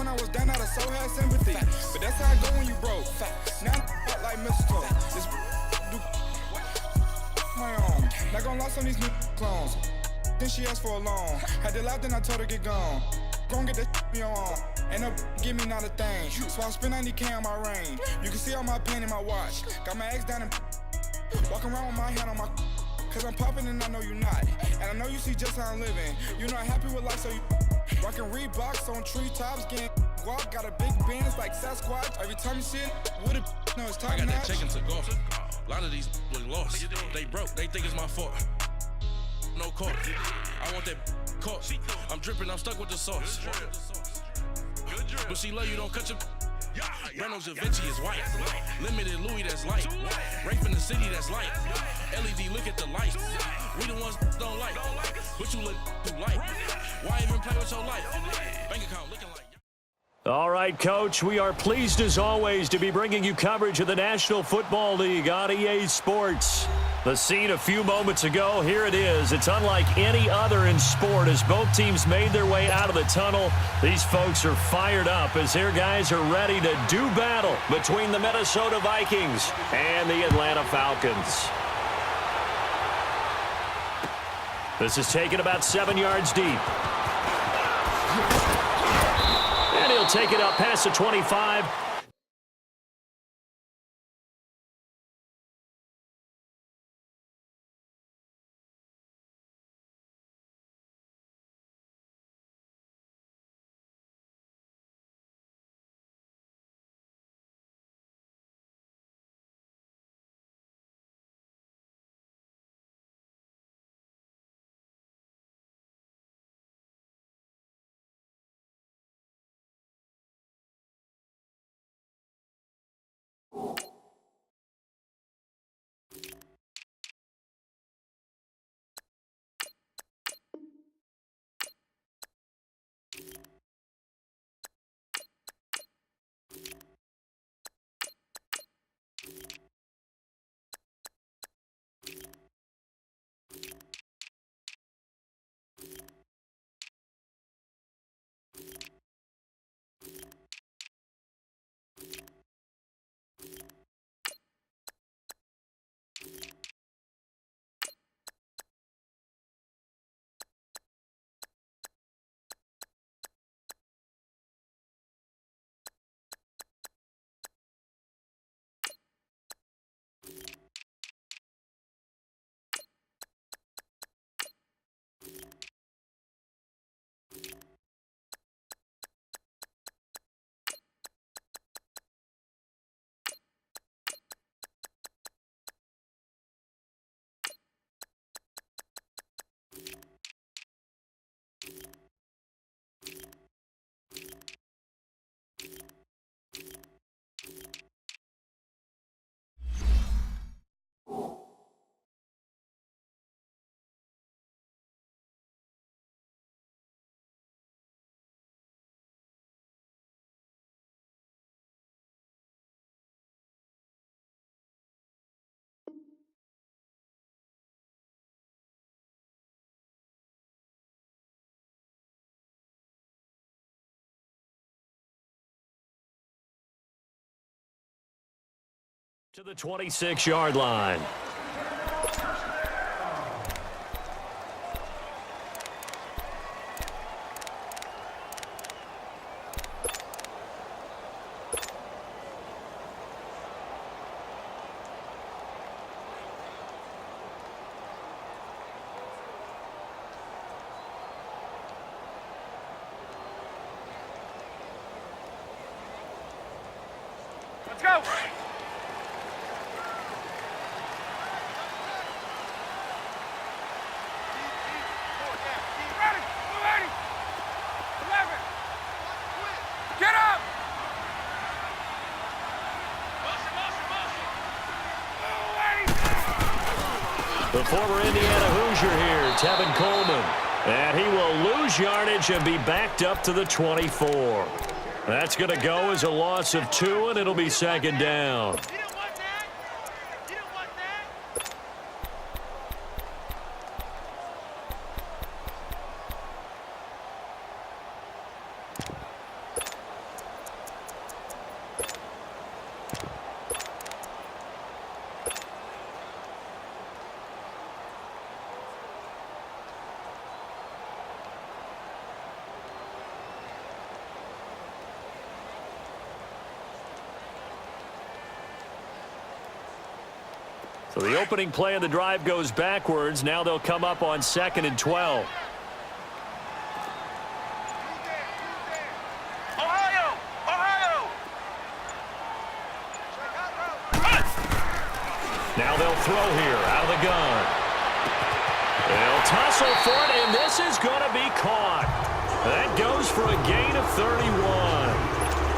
when I was down, I so had sympathy. But that's how I go when you broke. Now I'm like mistletoe. This do my own. Not gonna lost on these new clones. Then she asked for a loan. Had to laugh, then I told her get gone. Gon' get that me on. Ain't no give me not a thing. So I spend 90K on my range. You can see all my pain in my watch. Got my ex down and walking around with my hand on my. Cause I'm popping and I know you not. And I know you see just how I'm living. You not happy with life, so you rockin' Reeboks on treetops, getting guap. Got a big band, it's like Sasquatch. Every time you see it, with it, no, it's top notch. I got that chicken to golf. A lot of these look lost. They broke, they think it's my fault. No court. I want that caught. I'm dripping, I'm stuck with the sauce. But she love you, don't cut your. Reynolds Da Vinci is white. Limited Louis, that's light. Rape in the city, that's light. LED, look at the light. We the ones don't like. But you look too light. Why even play with your life? Bank account looking like. All right, Coach, we are pleased as always to be bringing you coverage of the National Football League on EA Sports. The scene a few moments ago, here it is. It's unlike any other in sport as both teams made their way out of the tunnel. These folks are fired up as their guys are ready to do battle between the Minnesota Vikings and the Atlanta Falcons. This is taken about 7 yards deep. And he'll take it up past the 25. To the 26-yard line. Let's go! Get up! The former Indiana Hoosier here, Tevin Coleman. And he will lose yardage and be backed up to the 24. That's going to go as a loss of 2, and it'll be second down. So the opening play of the drive goes backwards. Now they'll come up on 2nd and 12. Now they'll throw here out of the gun. They'll tussle for it, and this is going to be caught. That goes for a gain of 31.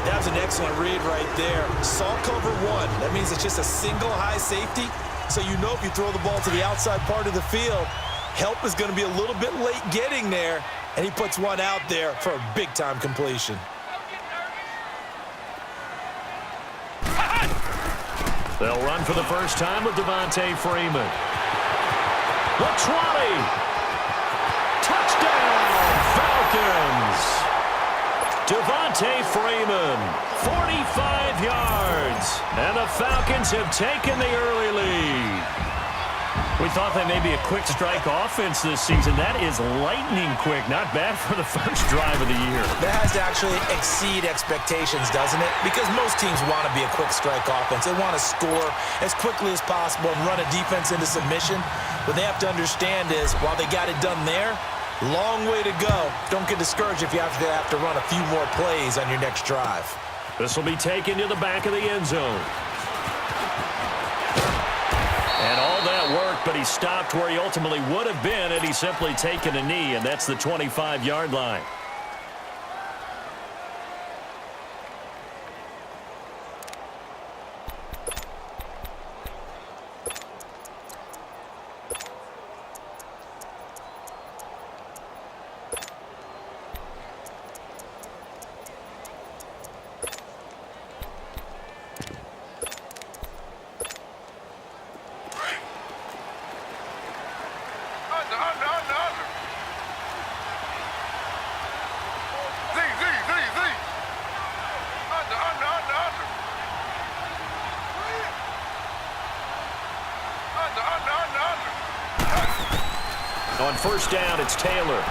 That was an excellent read right there. Saw cover one. That means it's just a single high safety. So you know if you throw the ball to the outside part of the field, help is going to be a little bit late getting there, and he puts one out there for a big-time completion. They'll run for the first time with Devontae Freeman. The 20. Touchdown, Falcons. Devontae Freeman, 45 yards. And the Falcons have taken the early lead. We thought they may be a quick strike offense this season. That is lightning quick. Not bad for the first drive of the year. That has to actually exceed expectations, doesn't it? Because most teams want to be a quick strike offense. They want to score as quickly as possible and run a defense into submission. What they have to understand is, while they got it done there, long way to go. Don't get discouraged if you have to run a few more plays on your next drive. This will be taken to the back of the end zone. And all that worked, but he stopped where he ultimately would have been had he simply taken a knee, and that's the 25-yard line. On first down, it's Taylor.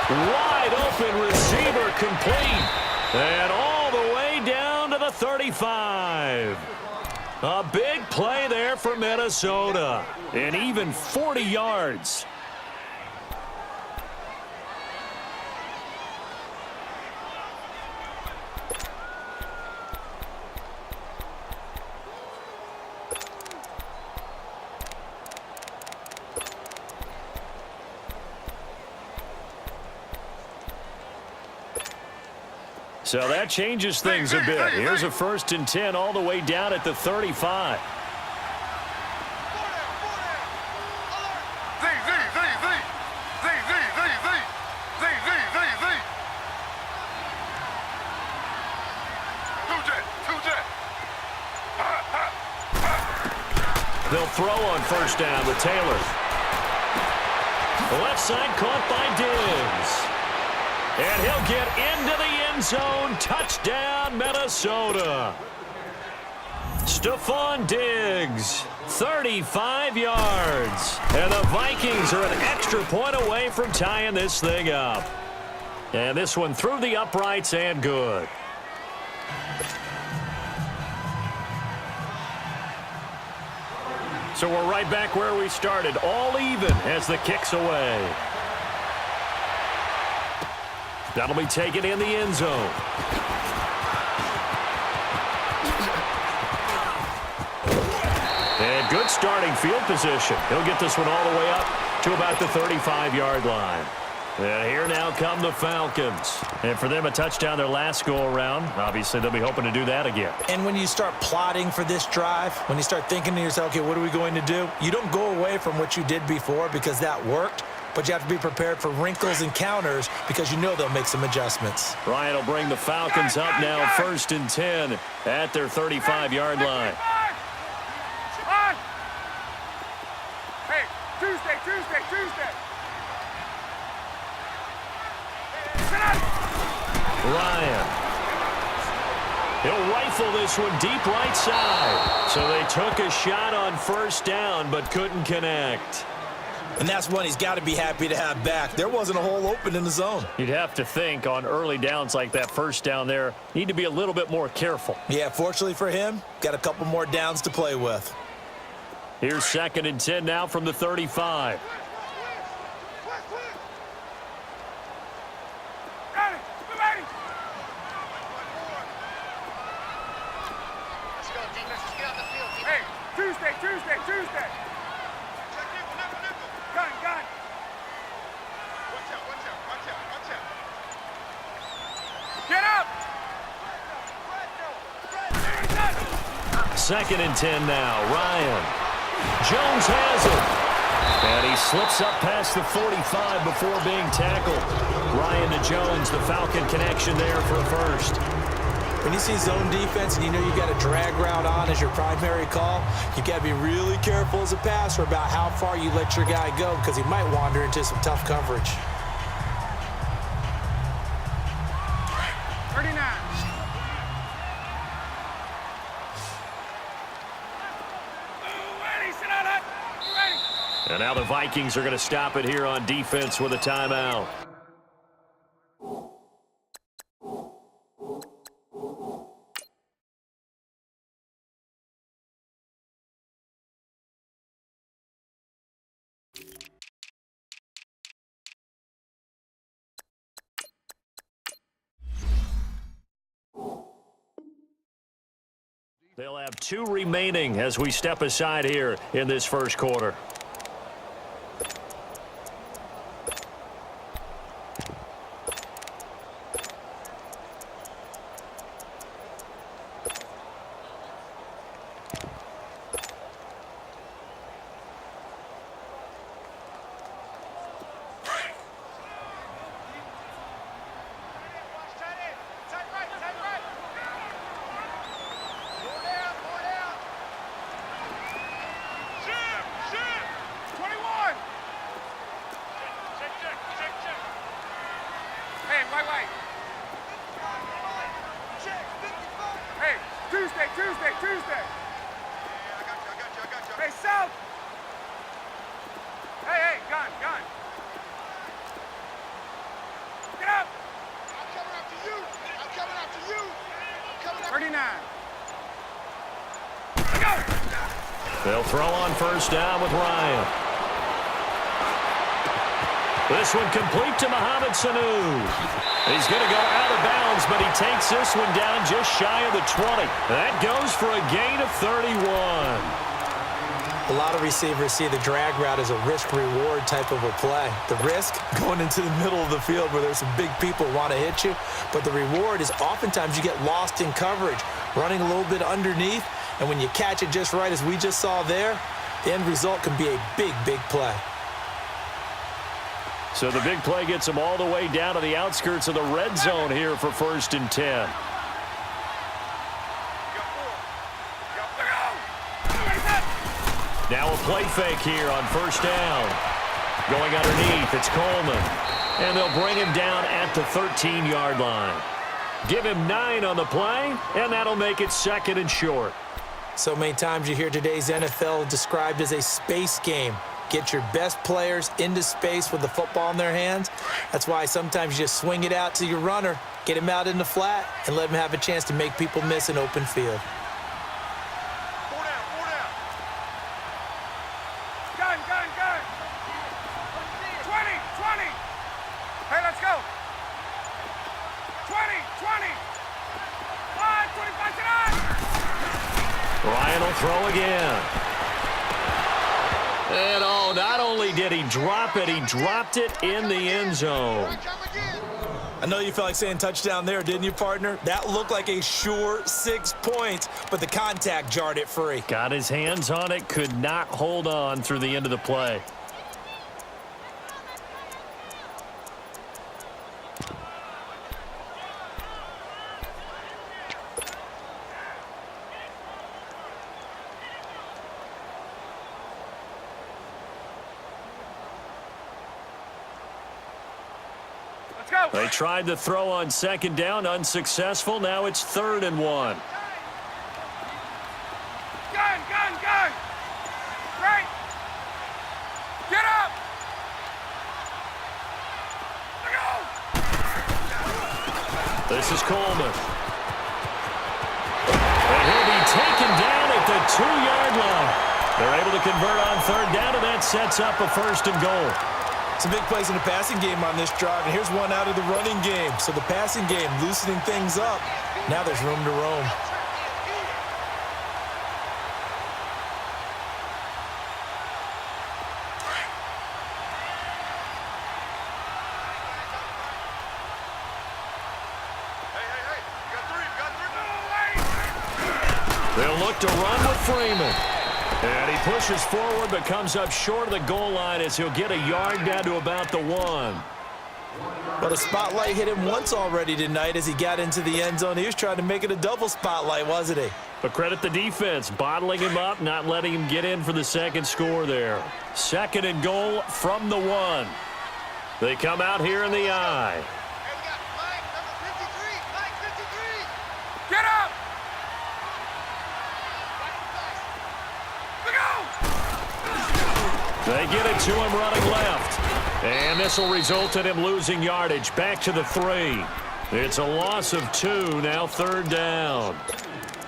Wide open receiver complete. And all the way down to the 35. A big play there for Minnesota. And even 40 yards. So that changes things a bit. Here's a 1st and 10 all the way down at the 35. They'll throw on first down with Taylor. The left side caught by Diggs. And he'll get into the end zone. Touchdown, Minnesota. Stephon Diggs, 35 yards. And the Vikings are an extra point away from tying this thing up. And this one through the uprights and good. So we're right back where we started, all even as the kick's away. That'll be taken in the end zone. And good starting field position. He'll get this one all the way up to about the 35-yard line. And here now come the Falcons. And for them, a touchdown their last go-around. Obviously, they'll be hoping to do that again. And when you start plotting for this drive, when you start thinking to yourself, okay, what are we going to do? You don't go away from what you did before because that worked. But you have to be prepared for wrinkles and counters because you know they'll make some adjustments. Ryan will bring the Falcons up now 1st and 10 at their 35-yard line. Hey, Tuesday. Ryan. He'll rifle this one deep right side. So they took a shot on first down but couldn't connect. And that's one he's got to be happy to have back. There wasn't a hole open in the zone. You'd have to think on early downs like that first down there, need to be a little bit more careful. Yeah, fortunately for him, got a couple more downs to play with. Here's 2nd and 10 now from the 35. Tuesday. Gun. Watch out. Get up! 2nd and 10 now. Ryan. Jones has it. And he slips up past the 45 before being tackled. Ryan to Jones, the Falcon connection there for a first. When you see zone defense and you know you got a drag route on as your primary call, you got to be really careful as a passer about how far you let your guy go because he might wander into some tough coverage. 39. Ready, sit on it. Ready. And now the Vikings are going to stop it here on defense with a timeout. They'll have 2 remaining as we step aside here in this first quarter. Hey, Tuesday. I got you. Hey, South. Hey, gun. Get up. I'm coming after you. 39. Go. They'll throw on first down with Ryan. This one complete to Mohamed Sanu. He's going to go out of bounds, but he takes this one down just shy of the 20. That goes for a gain of 31. A lot of receivers see the drag route as a risk-reward type of a play. The risk, going into the middle of the field where there's some big people who want to hit you. But the reward is oftentimes you get lost in coverage, running a little bit underneath. And when you catch it just right, as we just saw there, the end result can be a big play. So the big play gets them all the way down to the outskirts of the red zone here for 1st and 10. Now a play fake here on first down. Going underneath, it's Coleman. And they'll bring him down at the 13-yard line. Give him 9 on the play, and that'll make it 2nd and short. So many times you hear today's NFL described as a space game. Get your best players into space with the football in their hands. That's why sometimes you just swing it out to your runner, get him out in the flat, and let him have a chance to make people miss an open field. 4 down. Gun. 20. Hey, let's go. 20. 25 to 9. Ryan will throw again. And not only did he drop it, he dropped it in the end zone. I know you felt like saying touchdown there, didn't you, partner? That looked like a sure 6 points, but the contact jarred it free. Got his hands on it, could not hold on through the end of the play. They tried the throw on 2nd down, unsuccessful. Now it's 3rd and 1. Gun. Right. Get up. This is Coleman. And he'll be taken down at the 2-yard line. They're able to convert on third down, and that sets up a 1st and goal. Some big plays in the passing game on this drive, and here's one out of the running game. So the passing game loosening things up. Now there's room to roam. They'll look to run with Freeman. And he pushes forward but comes up short of the goal line as he'll get a yard down to about the 1. But a spotlight hit him once already tonight as he got into the end zone. He was trying to make it a double spotlight, wasn't he? But credit the defense, bottling him up, not letting him get in for the second score there. 2nd and goal from the 1. They come out here in the I. Hey, we got Mike, number 53. Mike, 53. Get up! They get it to him running left. And this will result in him losing yardage back to the 3. It's a loss of 2, now 3rd down.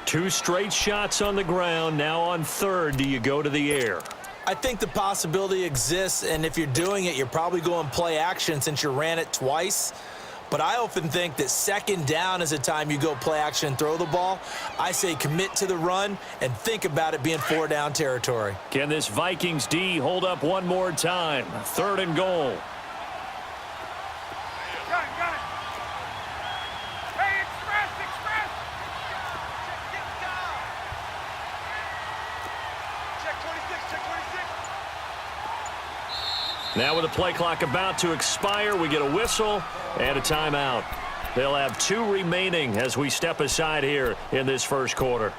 2 straight shots on the ground. Now on 3rd, do you go to the air? I think the possibility exists, and if you're doing it, you're probably going play action since you ran it twice. But I often think that 2nd down is a time you go play action and throw the ball. I say commit to the run and think about it being 4-down territory. Can this Vikings D hold up one more time? 3rd and goal. Got it. Hey, express. Check 26. Now with the play clock about to expire, we get a whistle and a timeout. They'll have 2 remaining as we step aside here in this first quarter.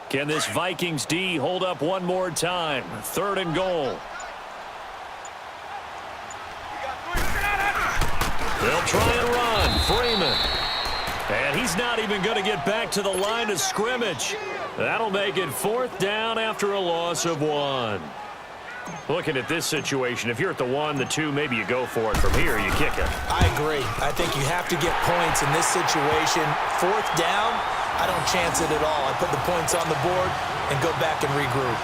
Can this Vikings D hold up one more time? 3rd and goal. They'll try and run. Freeman. And he's not even going to get back to the line of scrimmage. That'll make it 4th down after a loss of 1. Looking at this situation, if you're at the 1, the 2, maybe you go for it. From here, you kick it. I agree. I think you have to get points in this situation. 4th down, I don't chance it at all. I put the points on the board and go back and regroup.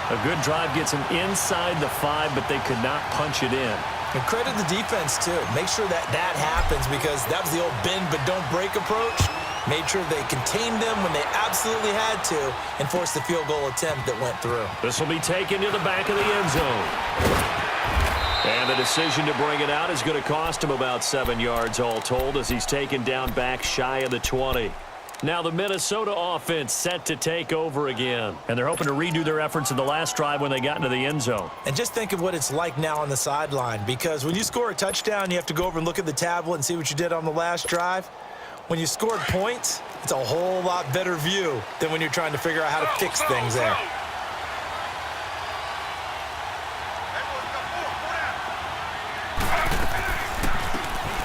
A good drive gets them inside the 5, but they could not punch it in. And credit the defense, too. Make sure that happens because that was the old bend but don't break approach. Made sure they contained them when they absolutely had to and forced the field goal attempt that went through. This will be taken to the back of the end zone. And the decision to bring it out is going to cost him about 7 yards all told as he's taken down back shy of the 20. Now the Minnesota offense set to take over again. And they're hoping to redo their efforts in the last drive when they got into the end zone. And just think of what it's like now on the sideline, because when you score a touchdown, you have to go over and look at the tablet and see what you did on the last drive. When you scored points, it's a whole lot better view than when you're trying to figure out how to fix things there.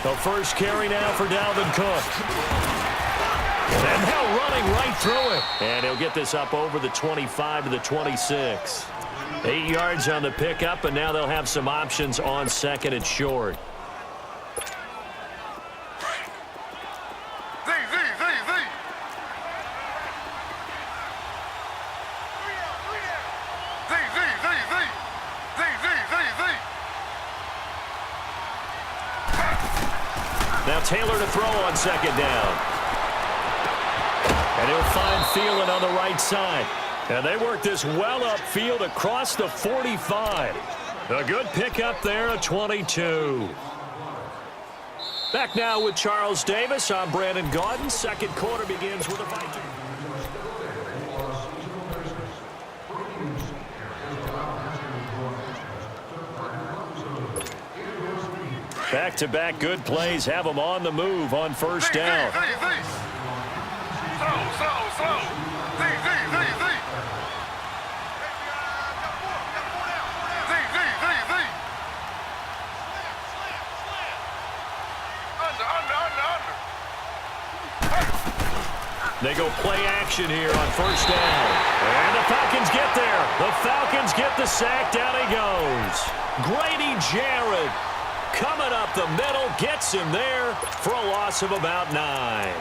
The first carry now for Dalvin Cook. And now running right through it. And he'll get this up over the 25 to the 26. 8 yards on the pickup, and now they'll have some options on 2nd and short. Now Taylor to throw on 2nd down. And he'll find Thielen on the right side. And they work this well upfield across the 45. A good pickup there, a 22. Back now with Charles Davis. I'm Brandon Gaudin. Second quarter begins with a Viking. Back-to-back good plays have them on the move on first down. Slow. They go play action here on first down. And the Falcons get there. The Falcons get the sack. Down he goes. Grady Jarrett coming up the middle. Gets him there for a loss of about 9.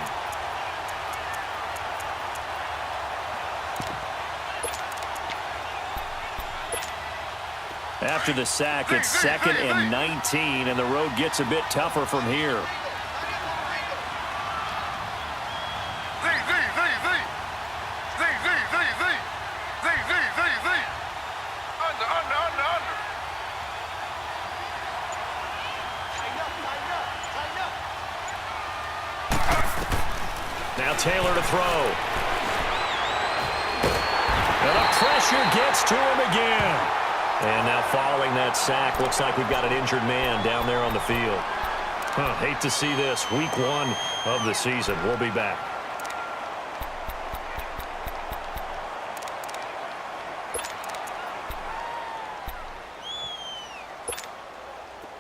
After the sack, it's 2nd and 19, and the road gets a bit tougher from here. Now Taylor to throw. And the pressure gets to him again. And now following that sack, looks like we've got an injured man down there on the field. Hate to see this. Week 1 of the season. We'll be back.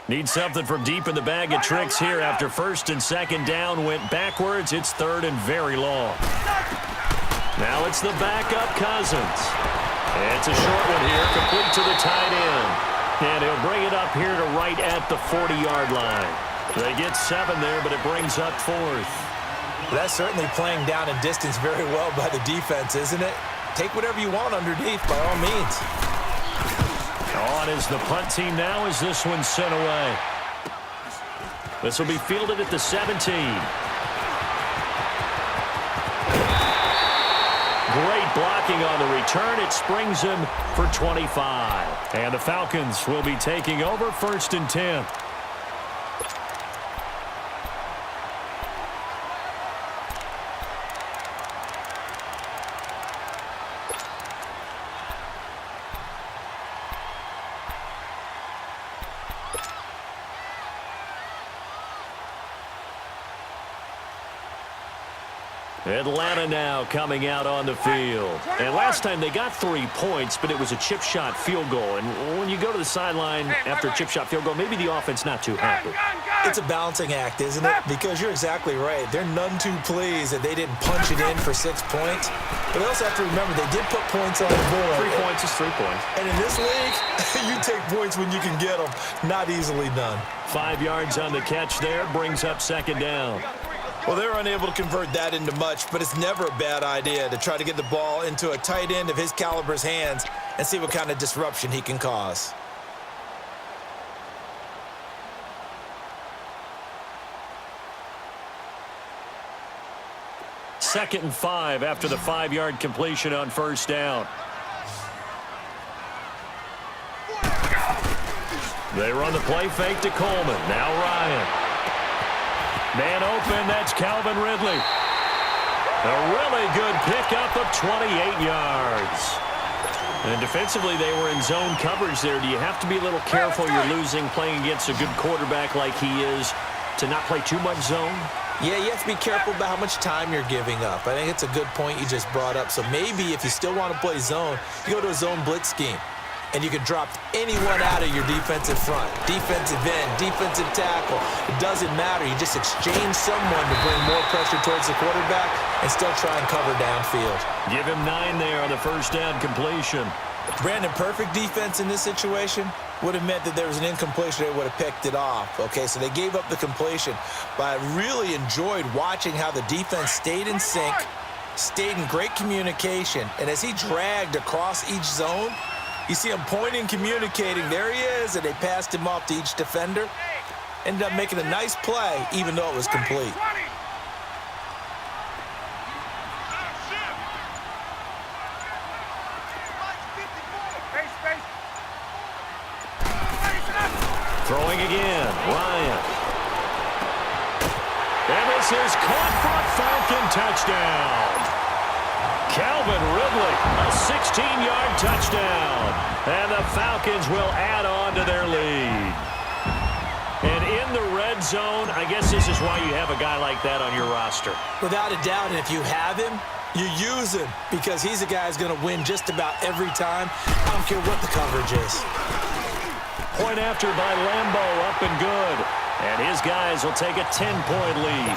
Need something from deep in the bag of tricks here after first and second down went backwards. It's 3rd and very long. Now it's the backup Cousins. It's a short one here, complete to the tight end. And he'll bring it up here to right at the 40-yard line. They get 7 there, but it brings up 4th. That's certainly playing down in distance very well by the defense, isn't it? Take whatever you want underneath, by all means. On is the punt team now as this one's sent away. This will be fielded at the 17. Great blocking on the return. It springs him for 25. And the Falcons will be taking over 1st and 10. Atlanta now coming out on the field. And last time they got 3 points, but it was a chip shot field goal. And when you go to the sideline after a chip shot field goal, maybe the offense not too happy. It's a balancing act, isn't it? Because you're exactly right. They're none too pleased that they didn't punch it in for 6 points. But they also have to remember they did put points on the board. 3 points is 3 points. And in this league, you take points when you can get them. Not easily done. 5 yards on the catch there. Brings up 2nd down. Well, they're unable to convert that into much, but it's never a bad idea to try to get the ball into a tight end of his caliber's hands and see what kind of disruption he can cause. Second and 5 after the 5-yard completion on first down. They run the play fake to Coleman. Now Ryan. Man open, that's Calvin Ridley. A really good pickup of 28 yards. And defensively, they were in zone coverage there. Do you have to be a little careful? You're losing, playing against a good quarterback like he is, to not play too much zone? Yeah, you have to be careful about how much time you're giving up. I think it's a good point you just brought up. So maybe if you still want to play zone, you go to a zone blitz scheme. And you can drop anyone out of your defensive front. Defensive end, defensive tackle. It doesn't matter. You just exchange someone to bring more pressure towards the quarterback and still try and cover downfield. Give him 9 there on the first down completion. Brandon, perfect defense in this situation would have meant that there was an incompletion. They would have picked it off. Okay, so they gave up the completion. But I really enjoyed watching how the defense stayed in sync, stayed in great communication. And as he dragged across each zone, you see him pointing, communicating. There he is, and they passed him off to each defender. Ended up making a nice play, even though it was complete. Throwing again, Ryan. And this is caught for a Falcon touchdown. Calvin Ridley, a 16-yard touchdown. And the Falcons will add on to their lead. And in the red zone, I guess this is why you have a guy like that on your roster. Without a doubt, and if you have him, you use him because he's a guy who's going to win just about every time. I don't care what the coverage is. Point after by Lambo, up and good. And his guys will take a 10-point lead.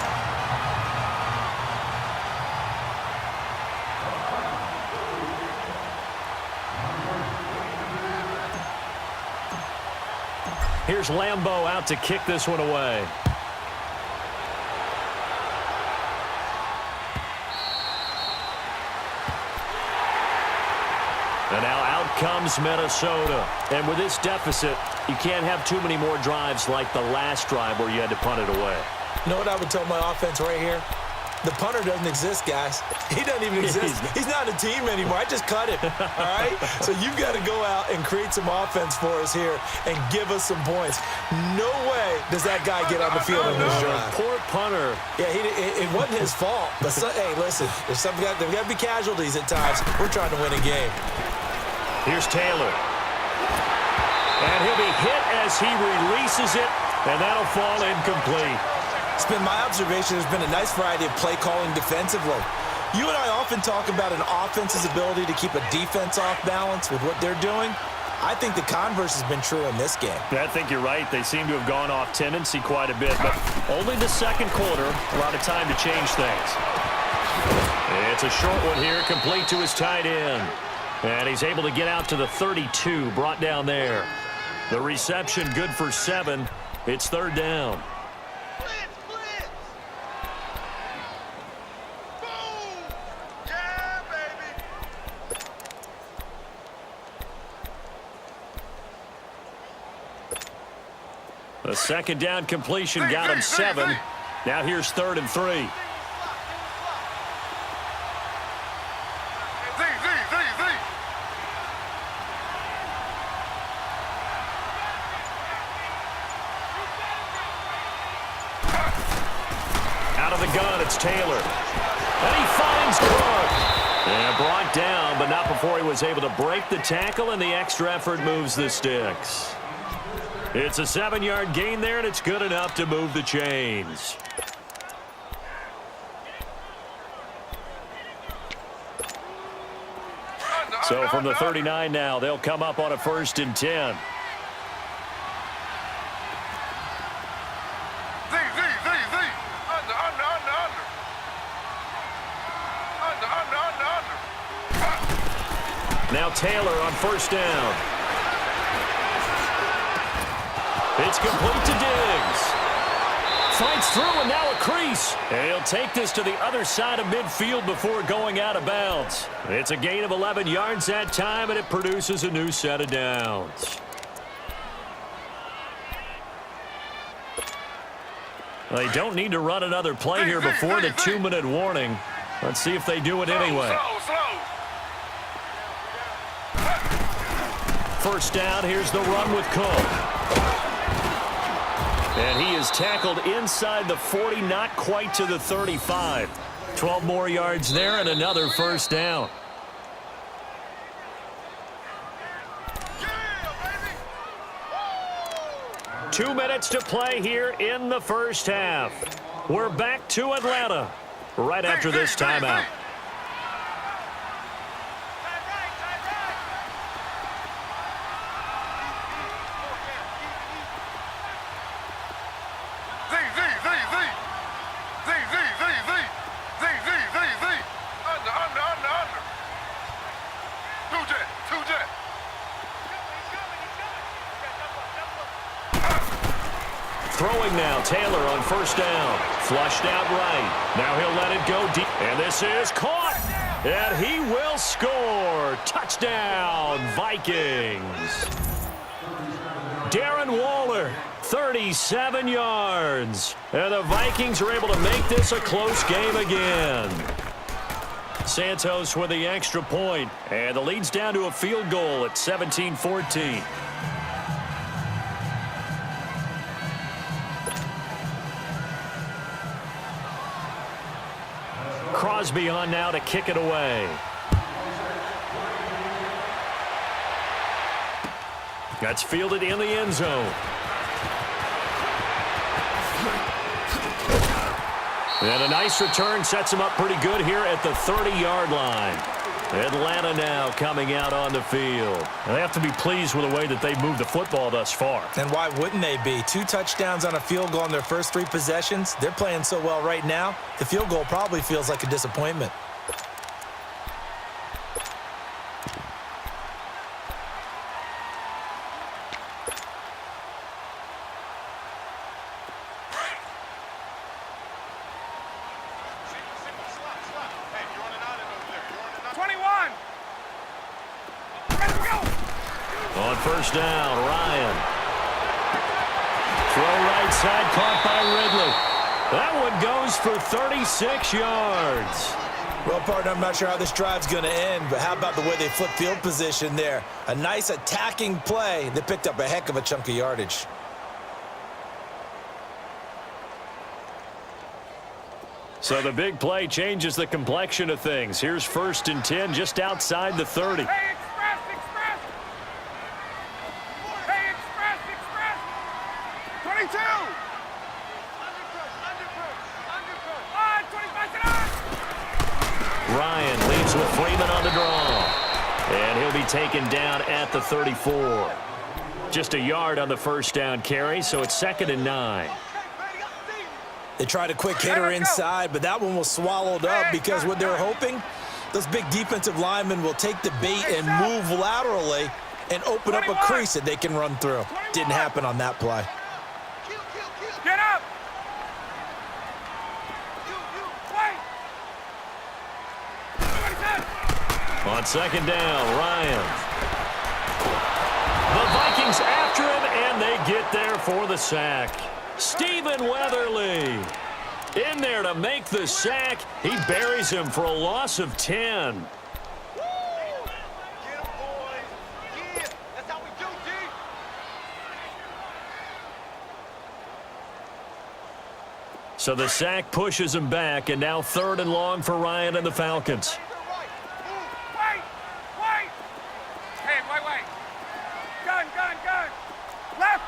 Here's Lambo out to kick this one away. And now out comes Minnesota. And with this deficit, you can't have too many more drives like the last drive where you had to punt it away. You know what I would tell my offense right here? The punter doesn't exist, guys. He doesn't even exist. He's not a team anymore. I just cut him, all right? So you've got to go out and create some offense for us here and give us some points. No way does that guy get on the field in this drive. Poor punter. Yeah, it wasn't his fault. But, hey, listen, there's got to be casualties at times. We're trying to win a game. Here's Taylor. And he'll be hit as he releases it, and that'll fall incomplete. It's been my observation there's been a nice variety of play calling defensively. You and I often talk about an offense's ability to keep a defense off balance with what they're doing. I think the converse has been true in this game. I think you're right. They seem to have gone off tendency quite a bit, but only the second quarter, a lot of time to change things. It's a short one here, complete to his tight end. And he's able to get out to the 32, brought down there. The reception good for 7. It's third down. The second down completion got him 7. Now here's 3rd and 3. Out of the gun, it's Taylor. And he finds Cook. And brought down, but not before he was able to break the tackle, and the extra effort moves the sticks. It's a 7-yard gain there, and it's good enough to move the chains. So from the 39 now, they'll come up on a 1st and 10. Now Taylor on 1st down. It's complete to Diggs. Fights through and now a crease. And he'll take this to the other side of midfield before going out of bounds. It's a gain of 11 yards that time, and it produces a new set of downs. They don't need to run another play here before the 2-minute warning. Let's see if they do it anyway. First down, here's the run with Cook. And he is tackled inside the 40, not quite to the 35. 12 more yards there and another first down. Yeah, 2 minutes to play here in the first half. We're back to Atlanta right after this timeout. Throwing now, Taylor on 1st down. Flushed out right. Now he'll let it go deep. And this is caught. And he will score. Touchdown, Vikings. Darren Waller, 37 yards. And the Vikings are able to make this a close game again. Santos with the extra point. And the lead's down to a field goal at 17-14. Crosby on now to kick it away. That's fielded in the end zone. And a nice return sets him up pretty good here at the 30-yard line. Atlanta now coming out on the field. They have to be pleased with the way that they moved the football thus far. And why wouldn't they be? 2 touchdowns on a field goal in their first 3 possessions. They're playing so well right now, the field goal probably feels like a disappointment. On first down, Ryan. Throw right side, caught by Ridley. That one goes for 36 yards. Well, partner, I'm not sure how this drive's going to end, but how about the way they flip field position there? A nice attacking play that picked up a heck of a chunk of yardage. So the big play changes the complexion of things. Here's 1st and 10 just outside the 30. Hey, express, express! Hey, express, express! 22! On, 25, get on! Ryan leads with Freeman on the draw. And he'll be taken down at the 34. Just a yard on the first down carry, so it's 2nd and 9. They tried a quick hitter inside, but that one was swallowed up because what they were hoping, those big defensive linemen will take the bait and move laterally and open up a crease that they can run through. Didn't happen on that play. Get up! On 2nd down, Ryan. The Vikings after him, and they get there for the sack. Stephen Weatherly in there to make the sack. He buries him for a loss of 10. Get him, boys. Yeah, that's how we do, D. So the sack pushes him back, and now 3rd and long for Ryan and the Falcons. Wait! Wait! Hey, wait! Gun! Left!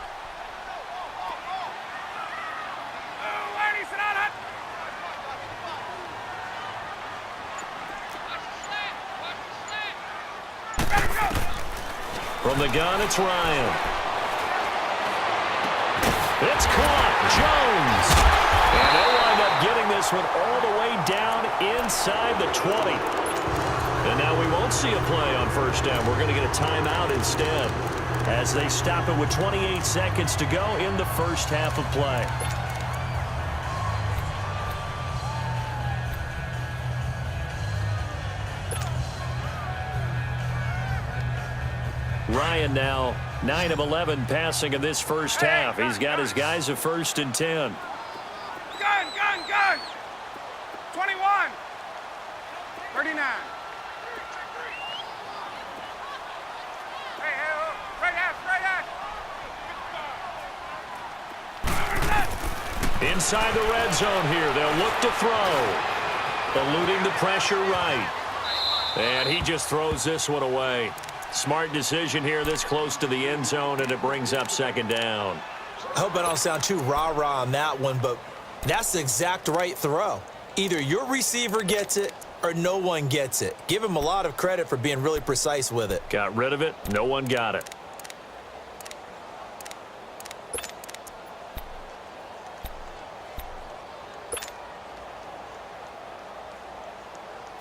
From the gun, it's Ryan. It's caught. Jones. And they'll wind up getting this one all the way down inside the 20. And now we won't see a play on first down. We're going to get a timeout instead as they stop it with 28 seconds to go in the first half of play. Ryan now 9 of 11 passing in this first half. He's got his guys at 1st and 10. Gun! 21! 39! Hey, right half! Inside the red zone here. They'll look to throw. Eluding the pressure right. And he just throws this one away. Smart decision here this close to the end zone, and it brings up 2nd down. I hope I don't sound too rah-rah on that one, but that's the exact right throw. Either your receiver gets it or no one gets it. Give him a lot of credit for being really precise with it. Got rid of it. No one got it.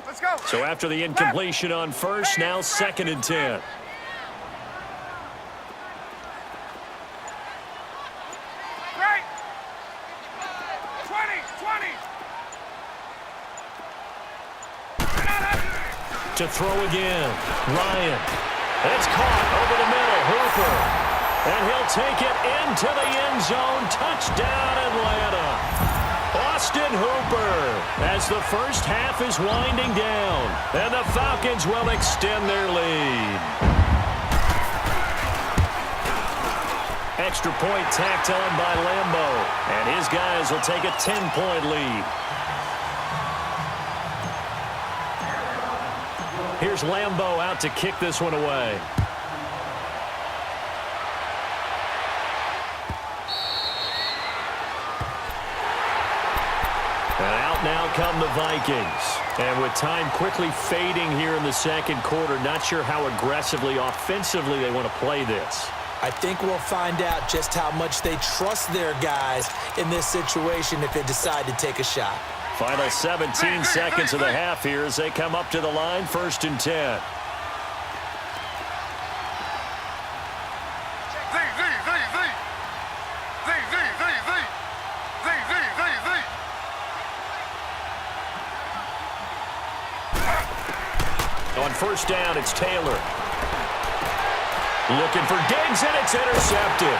Let's go! So after the incompletion on first, now 2nd and 10. Right! 20! To throw again. Ryan. It's caught over the middle. Hooper. And he'll take it into the end zone. Touchdown, Atlanta. Austin Hooper as the first half is winding down. And the Falcons will extend their lead. Extra point tacked on by Lambeau. And his guys will take a 10-point lead. Here's Lambeau out to kick this one away. And out now come the Vikings. And with time quickly fading here in the second quarter, not sure how aggressively, offensively they want to play this. I think we'll find out just how much they trust their guys in this situation if they decide to take a shot. Final 17 seconds of the half here as they come up to the line, 1st and 10. On 1st down, it's Taylor. Looking for Diggs, and it's intercepted.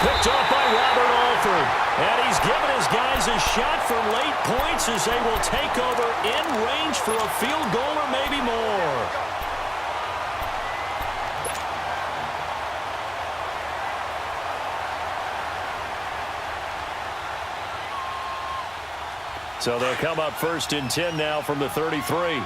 Picked off by Robert Alford. And he's given his guys a shot for late points as they will take over in range for a field goal or maybe more. So they'll come up 1st and 10 now from the 33.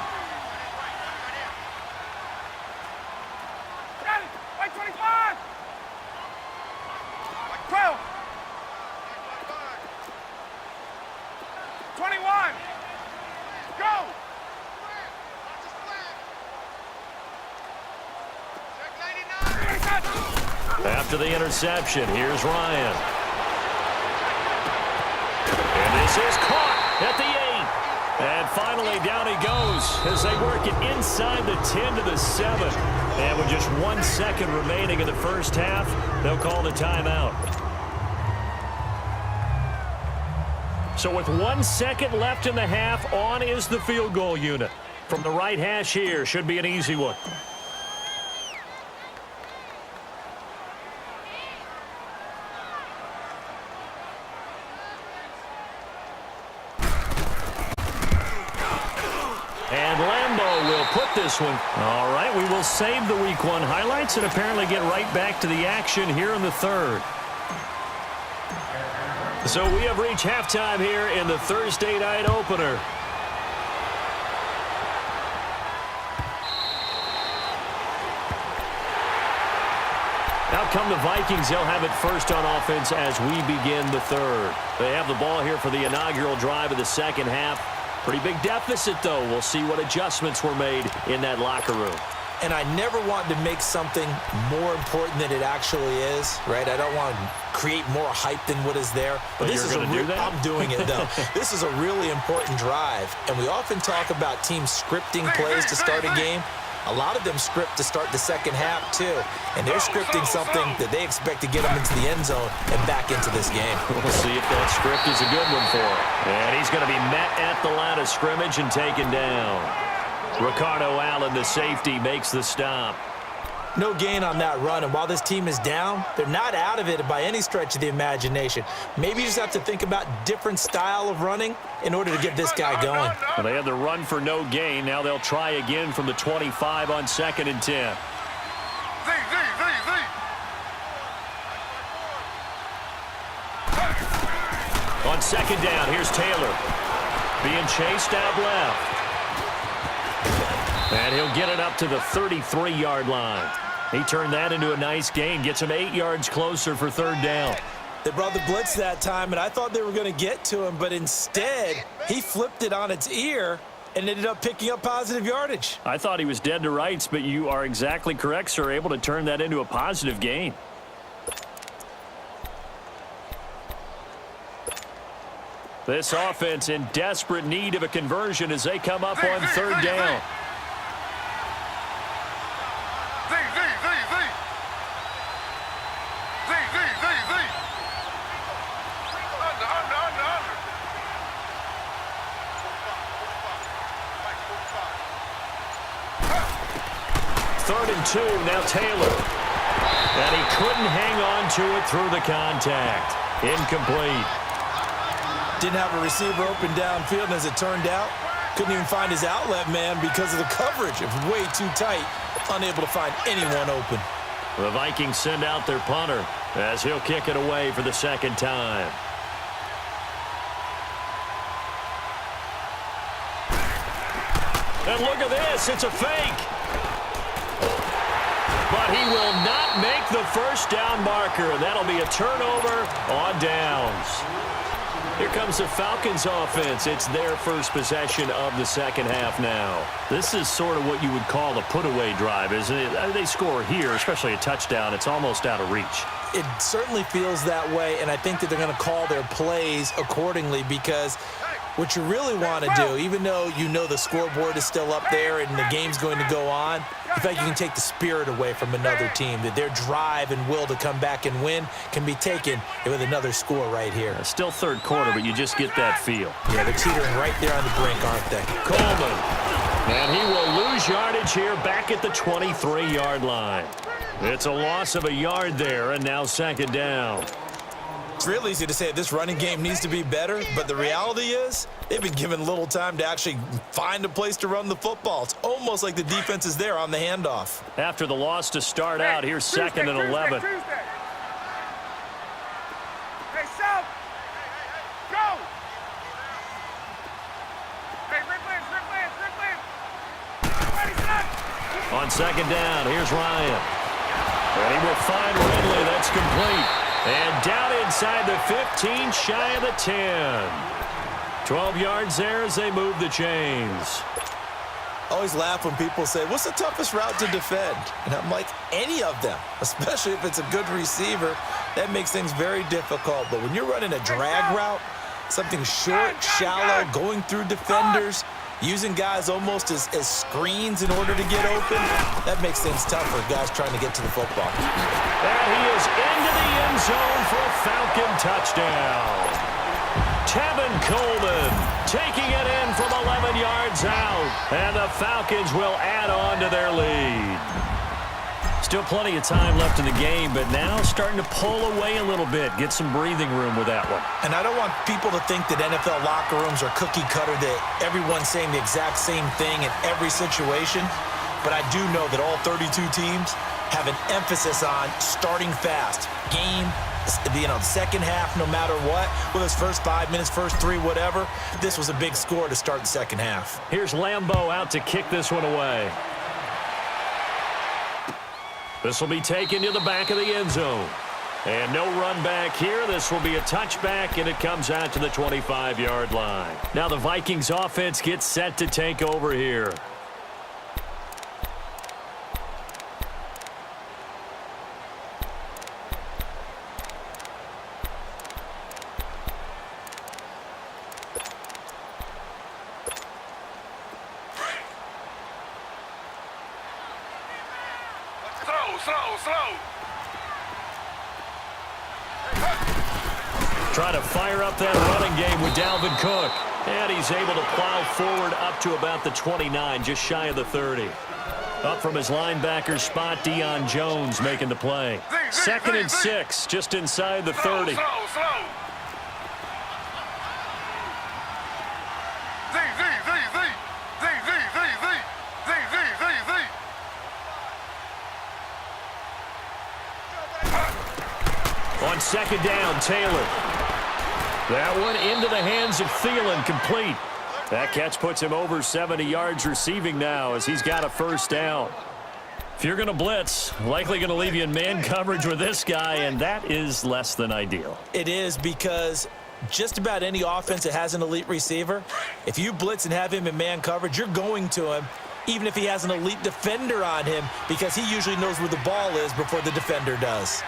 After the interception, here's Ryan. And this is caught at the 8. And finally down he goes as they work it inside the 10 to the 7. And with just 1 second remaining in the first half, they'll call the timeout. So with 1 second left in the half, on is the field goal unit. From the right hash here, should be an easy one. And Lambeau will put this one. All right, we will save the Week 1 highlights and apparently get right back to the action here in the third. So we have reached halftime here in the Thursday night opener. Out come the Vikings. They'll have it first on offense as we begin the third. They have the ball here for the inaugural drive of the second half. Pretty big deficit, though. We'll see what adjustments were made in that locker room. And I never want to make something more important than it actually is, right? I don't want to create more hype than what is there. But this you're going to do that? I'm doing it, though. This is a really important drive. And we often talk about teams scripting plays to start a game. A lot of them script to start the second half, too. And they're scripting something that they expect to get them into the end zone and back into this game. We'll see if that script is a good one for him. And he's going to be met at the line of scrimmage and taken down. Ricardo Allen, the safety, makes the stop. No gain on that run, and while this team is down, they're not out of it by any stretch of the imagination. Maybe you just have to think about different style of running in order to get this guy going. Well, they had the run for no gain. Now they'll try again from the 25 on 2nd and 10. On 2nd down, here's Taylor. Being chased out left. And he'll get it up to the 33-yard line. He turned that into a nice gain. Gets him 8 yards closer for 3rd down. They brought the blitz that time, and I thought they were going to get to him, but instead, he flipped it on its ear and ended up picking up positive yardage. I thought he was dead to rights, but you are exactly correct, sir. Able to turn that into a positive gain. This offense in desperate need of a conversion as they come up on 3rd down. Third and 2, now Taylor. And he couldn't hang on to it through the contact. Incomplete. Didn't have a receiver open downfield, and as it turned out, couldn't even find his outlet man because of the coverage. It was way too tight, unable to find anyone open. The Vikings send out their punter as he'll kick it away for the 2nd time. And look at this. It's a fake. But he will not make the first down marker. That'll be a turnover on downs. Here comes the Falcons offense. It's their first possession of the second half now. This is sort of what you would call a put-away drive, isn't it? They score here, especially a touchdown. It's almost out of reach. It certainly feels that way, and I think that they're going to call their plays accordingly because what you really want to do, even though you know the scoreboard is still up there and the game's going to go on, in fact, you can take the spirit away from another team, that their drive and will to come back and win can be taken with another score right here. Still third quarter, but you just get that feel. Yeah, they're teetering right there on the brink, aren't they? Coleman. And he will lose yardage here back at the 23-yard line. It's a loss of a yard there, and now second down. It's real easy to say this running game needs to be better, but the reality is they've been given little time to actually find a place to run the football. It's almost like the defense is there on the handoff. After the loss to start out, here's second and 11. Hey, South! Go! Hey, Rick Lance! On second down, here's Ryan. And he will find Ridley. That's complete. And down inside the 15, shy of the 10. 12 yards there as they move the chains. I always laugh when people say, what's the toughest route to defend? And I'm like, any of them, especially if it's a good receiver. That makes things very difficult. But when you're running a drag route, something short, shallow, going through defenders, using guys almost as screens in order to get open, that makes things tough for guys trying to get to the football. And he is into the end zone for a Falcon touchdown. Tevin Coleman taking it in from 11 yards out. And the Falcons will add on to their lead. Still plenty of time left in the game, but now starting to pull away a little bit. Get some breathing room with that one. And I don't want people to think that NFL locker rooms are cookie cutter, that everyone's saying the exact same thing in every situation. But I do know that all 32 teams have an emphasis on starting fast. Game, second half, no matter what, whether it's first 5 minutes, first 3, whatever. This was a big score to start the second half. Here's Lambeau out to kick this one away. This will be taken to the back of the end zone. And no run back here. This will be a touchback, and it comes out to the 25-yard line. Now the Vikings offense gets set to take over here. Slow. Trying to fire up that running game with Dalvin Cook. And he's able to plow forward up to about the 29, just shy of the 30. Up from his linebacker spot, Deion Jones making the play. Second and 6, just inside the 30. Slow. On second down, Taylor. That one into the hands of Thielen, complete. That catch puts him over 70 yards receiving now as he's got a first down. If you're going to blitz, likely going to leave you in man coverage with this guy, and that is less than ideal. It is, because just about any offense that has an elite receiver, if you blitz and have him in man coverage, you're going to him, even if he has an elite defender on him, because he usually knows where the ball is before the defender does.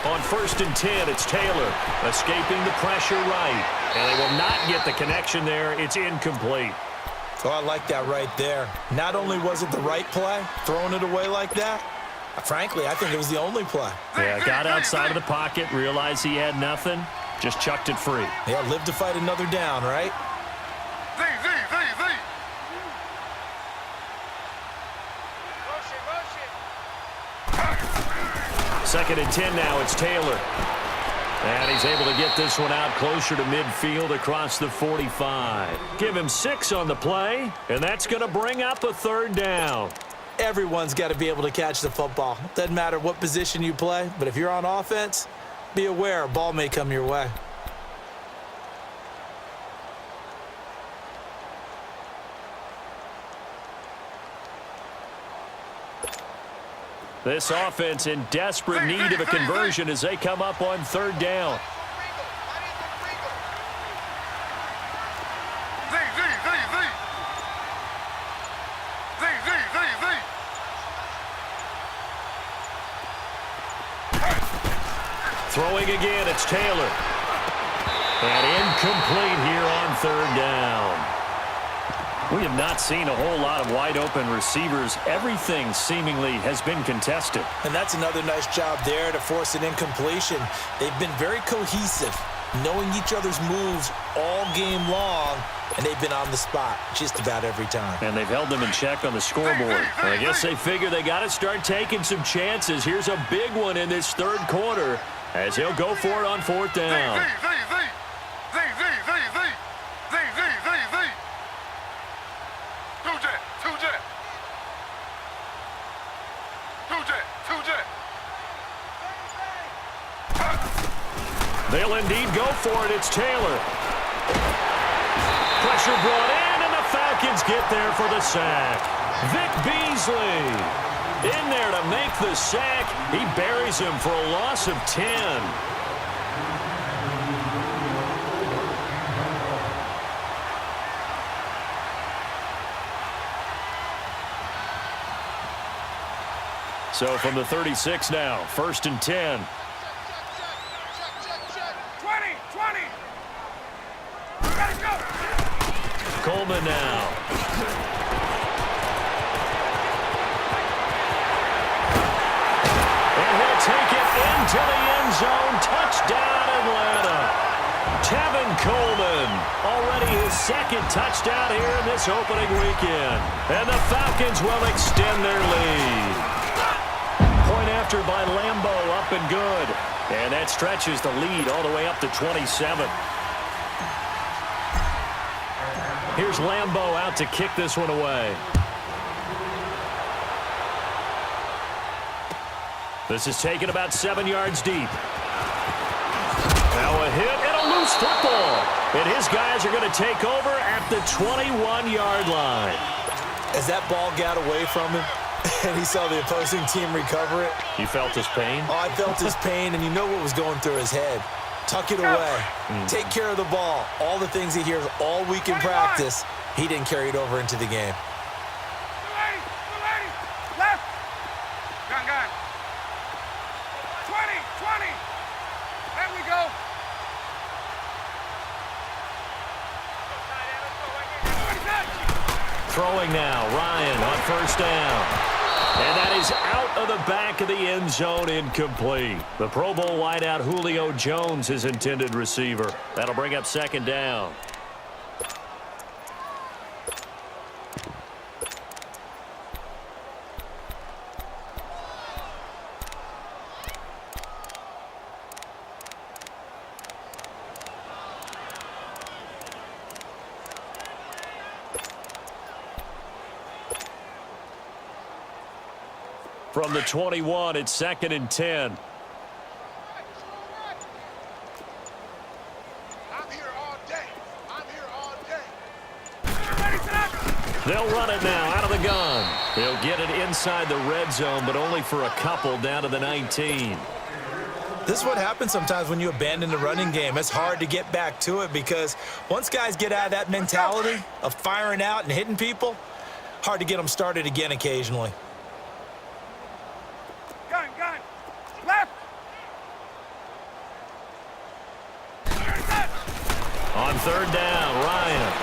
On first and 10, it's Taylor escaping the pressure right. And they will not get the connection there. It's incomplete. Oh, I like that right there. Not only was it the right play, throwing it away like that, frankly, I think it was the only play. Yeah, got outside of the pocket, realized he had nothing, just chucked it free. Yeah, live to fight another down, right? Second and 10 now, it's Taylor. And he's able to get this one out closer to midfield across the 45. Give him 6 on the play, and that's going to bring up a third down. Everyone's got to be able to catch the football. Doesn't matter what position you play, but if you're on offense, be aware a ball may come your way. This offense in desperate need of a conversion as they come up on third down. Throwing again, it's Taylor. And incomplete here on third down. We have not seen a whole lot of wide-open receivers. Everything seemingly has been contested. And that's another nice job there to force an incompletion. They've been very cohesive, knowing each other's moves all game long, and they've been on the spot just about every time. And they've held them in check on the scoreboard. And I guess they figure they got to start taking some chances. Here's a big one in this third quarter as he'll go for it on fourth down. They'll indeed go for it. It's Taylor. Pressure brought in, and the Falcons get there for the sack. Vic Beasley in there to make the sack. He buries him for a loss of 10. So from the 36 now, 1st and 10. Coleman now. And he'll take it into the end zone. Touchdown, Atlanta. Tevin Coleman, already his second touchdown here in this opening weekend. And the Falcons will extend their lead. Point after by Lambo, up and good. And that stretches the lead all the way up to 27. Here's Lambo out to kick this one away. This is taken about 7 yards deep. Now a hit and a loose football. And his guys are going to take over at the 21-yard line. As that ball got away from him, and he saw the opposing team recover it. You felt his pain? Oh, I felt his pain, and you know what was going through his head. Tuck it away. Take care of the ball. All the things he hears all week in practice, he didn't carry it over into the game. Left. Gun. 20. There we go. Throwing now, Ryan on first down. And that is out of the back of the end zone, incomplete. The Pro Bowl wideout Julio Jones, his intended receiver. That'll bring up second down. From the 21, it's 2nd and 10. I'm here all day. They'll run it now out of the gun. They'll get it inside the red zone, but only for a couple down to the 19. This is what happens sometimes when you abandon the running game. It's hard to get back to it because once guys get out of that mentality of firing out and hitting people, hard to get them started again occasionally. Gun. Left. On third down, Ryan.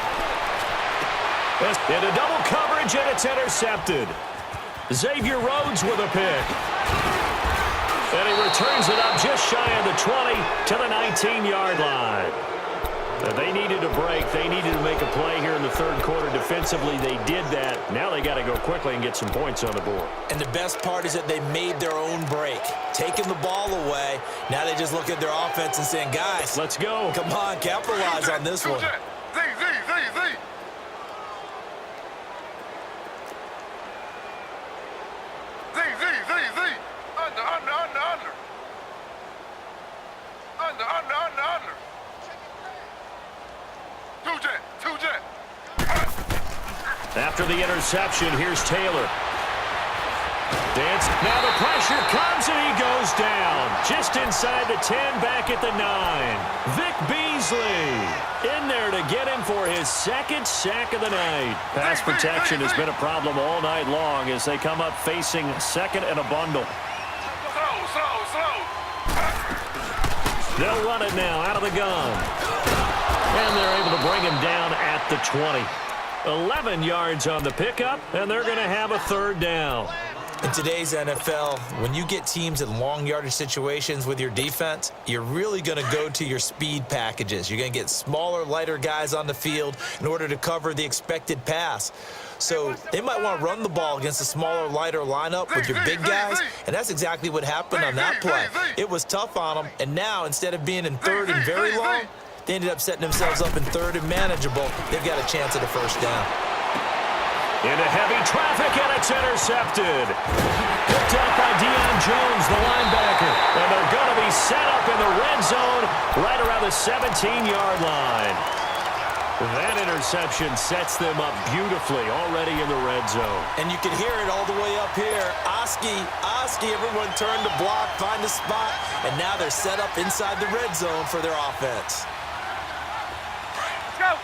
Into double coverage, and it's intercepted. Xavier Rhodes with a pick. And he returns it up just shy of the 20 to the 19-yard line. They needed a break. They needed to make a play here in the third quarter. Defensively, they did that. Now they got to go quickly and get some points on the board. And the best part is that they made their own break. Taking the ball away. Now they just look at their offense and saying, guys, let's go. Come on, capitalize on this one. After the interception, here's Taylor. Dance. Now the pressure comes, and he goes down. Just inside the 10, back at the 9. Vic Beasley in there to get him for his second sack of the night. Pass protection has been a problem all night long as they come up facing second and a bundle. They'll run it now out of the gun. And they're able to bring him down at the 20. 11 yards on the pickup, and they're going to have a third down. In today's NFL, when you get teams in long yardage situations with your defense, you're really going to go to your speed packages. You're going to get smaller, lighter guys on the field in order to cover the expected pass. So they might want to run the ball against a smaller, lighter lineup with your big guys, and that's exactly what happened on that play. It was tough on them, and now instead of being in third and very long, they ended up setting themselves up in third and manageable. They've got a chance at a first down. Into heavy traffic, and it's intercepted. Picked up by Deion Jones, the linebacker. And they're going to be set up in the red zone right around the 17-yard line. That interception sets them up beautifully already in the red zone. And you can hear it all the way up here. Oski, everyone turned to block, find a spot, and now they're set up inside the red zone for their offense. Let's go.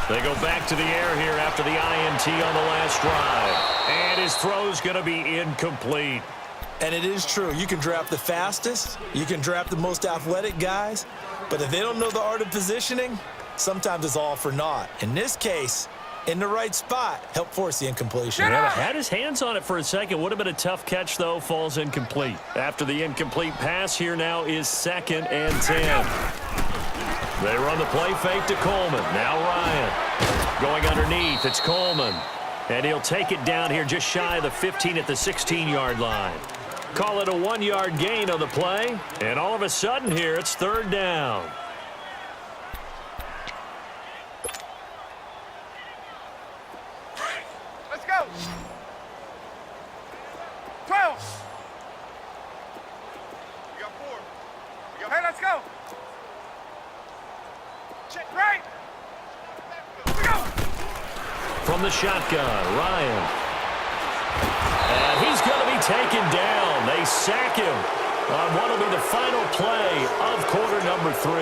They go back to the air here after the INT on the last drive. And his throw's going to be incomplete. And it is true. You can draft the fastest. You can draft the most athletic guys. But if they don't know the art of positioning, sometimes it's all for naught. In this case, in the right spot, help force the incompletion. Yeah, had his hands on it for a second. Would have been a tough catch, though. Falls incomplete. After the incomplete pass, here now is 2nd and 10. They run the play fake to Coleman. Now Ryan going underneath. It's Coleman. And he'll take it down here just shy of the 15 at the 16-yard line. Call it a 1-yard gain on the play. And all of a sudden here, it's 3rd down. Let's go. 12. We got 4. Hey, let's go. Check right. Let's go. From the shotgun, Ryan. And he's going to be taken down. They sack him on what will be the final play of quarter number 3.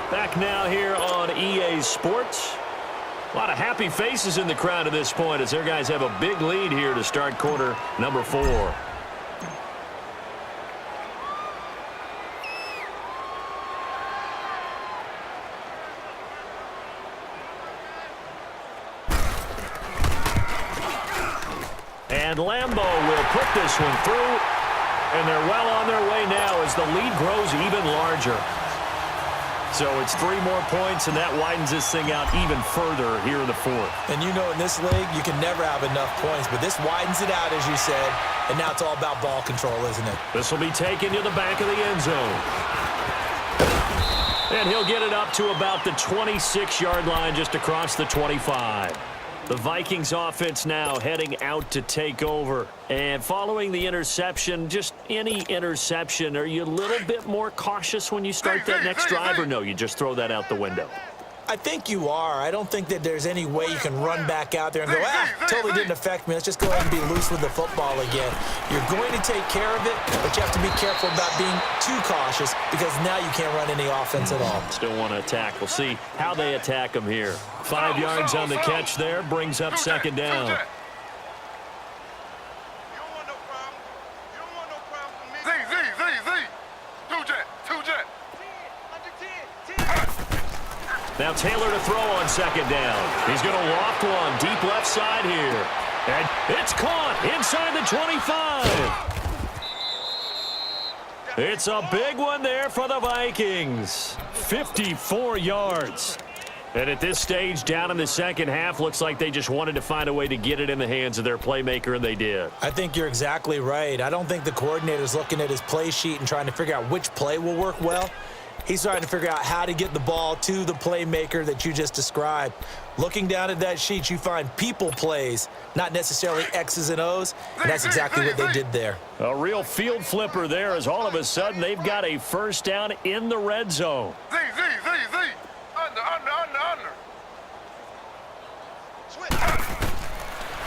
Back now here on EA Sports. A lot of happy faces in the crowd at this point as their guys have a big lead here to start quarter number 4. And Lambeau will put this one through, and they're well on their way now as the lead grows even larger. So it's 3 more points, and that widens this thing out even further here in the 4th. And you know in this league, you can never have enough points, but this widens it out, as you said, and now it's all about ball control, isn't it? This will be taken to the back of the end zone. And he'll get it up to about the 26-yard line just across the 25. The Vikings offense now heading out to take over. And following the interception, just any interception, are you a little bit more cautious when you start that next drive, or no, you just throw that out the window? I think you are. I don't think that there's any way you can run back out there and go, totally didn't affect me. Let's just go ahead and be loose with the football again. You're going to take care of it, but you have to be careful about being too cautious because now you can't run any offense at all. Still want to attack. We'll see how they attack him here. 5 yards on the catch there, brings up 2nd down. You don't want no problem. You don't want no problem with me. Z. 2 jet. Under 10. Now Taylor to throw on 2nd down. He's going to loft one deep left side here. And it's caught inside the 25. It's a big one there for the Vikings. 54 yards. And at this stage, down in the second half, looks like they just wanted to find a way to get it in the hands of their playmaker, and they did. I think you're exactly right. I don't think the coordinator's looking at his play sheet and trying to figure out which play will work well. He's trying to figure out how to get the ball to the playmaker that you just described. Looking down at that sheet, you find people plays, not necessarily X's and O's, and that's exactly what they did there. A real field flipper there as all of a sudden they've got a first down in the red zone. Z. Under.